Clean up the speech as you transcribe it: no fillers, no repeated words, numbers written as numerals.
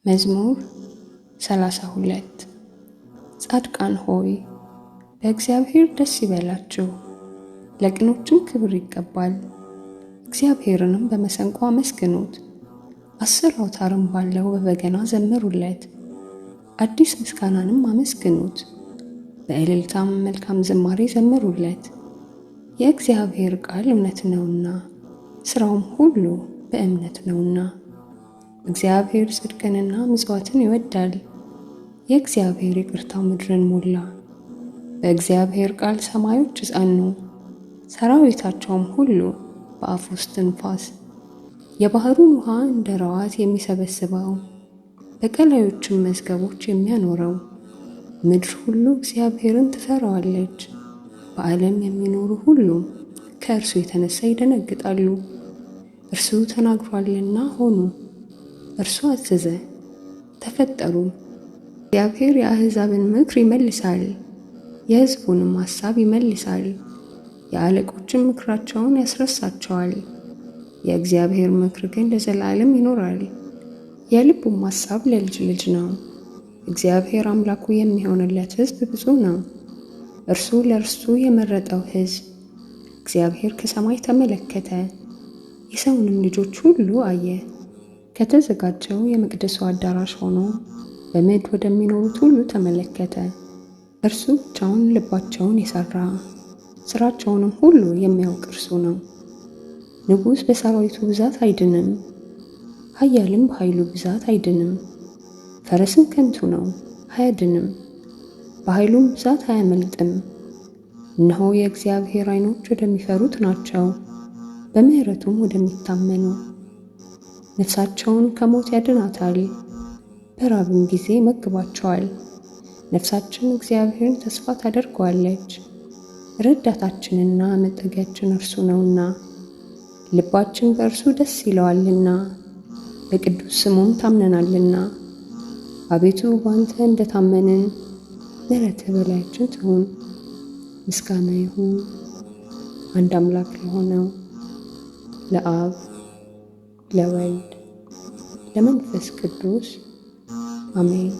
መዝሙር 32 ጻድቃን ሆይ በእግዚአብሔር ደስ ይበላችሁ፣ ለቅኖችም ክብር ይገባል። እግዚአብሔርንም በመሰንቆ አመስግኑት፣ 10 አውታርም ባለው በበገና ዘምሩለት። አዲስ ምስጋናንም አመስግኑት፣ በእልልታም መልካም ዝማሬ ዘምሩለት። የእግዚአብሔር ቃል እውነት ነውና ሥራውም ሁሉ በእምነት ነውና። እግዚአብሔር ጽድቅንና ምጽዋትን ይወዳል። የእግዚአብሔር ይቅርታው ምድርን ሞላ። በእግዚአብሔር ቃል ሰማዮች ጸኑ፣ ሰራዊታቸውም ሁሉ በአፉ እስትንፋስ። የባሕሩን ውሃ እንደ ረዋት የሚሰበስበው፣ በቀላዮችም መዝገቦች የሚያኖረው። ምድር ሁሉ እግዚአብሔርን ትፈራዋለች። በዓለም የሚኖሩ ሁሉ ከእርሱ የተነሳ ይደነግጣሉ። እርሱ ተናግሯልና ሆኑ፣ እርሱ አዘዘ ተፈጠሩ። እግዚአብሔር የአሕዛብን ምክር ይመልሳል፣ የሕዝቡንም ሐሳብ ይመልሳል። የአለቆችን ምክራቸውን ያስረሳቸዋል። የእግዚአብሔር ምክር ግን ለዘላለም ይኖራል፣ የልቡም ሐሳብ ለልጅ ልጅ ነው። እግዚአብሔር አምላኩ የሚሆንለት ሕዝብ ብዙ ነው፣ እርሱ ለእርሱ የመረጠው ሕዝብ። እግዚአብሔር ከሰማይ ተመለከተ፣ የሰውንም ልጆች ሁሉ አየ። ከተዘጋጀው የመቅደሱ አዳራሽ ሆኖ በምድር ወደሚኖሩት ሁሉ ተመለከተ። እርሱ ብቻውን ልባቸውን የሠራ ሥራቸውንም ሁሉ የሚያውቅ እርሱ ነው። ንጉሥ በሰራዊቱ ብዛት አይድንም፣ ኃያልም በኃይሉ ብዛት አይድንም። ፈረስም ከንቱ ነው አያድንም፣ በኃይሉም ብዛት አያመልጥም። እነሆ የእግዚአብሔር ዓይኖች ወደሚፈሩት ናቸው፣ በምሕረቱም ወደሚታመኑ። ነፍሳቸውን ከሞት ያድናታል፣ በራብም ጊዜ ይመግባቸዋል። ነፍሳችን እግዚአብሔርን ተስፋ ታደርገዋለች፣ ረዳታችንና መጠጊያችን እርሱ ነውና። ልባችን በእርሱ ደስ ይለዋልና፣ በቅዱስ ስሙም ታምነናልና። አቤቱ በአንተ እንደታመንን ምሕረትህ በላያችን ትሁን። ምስጋና ይሁን አንድ አምላክ ለሆነው ለአብ ለወልድ ለመንፈስ ቅዱስ አሜን።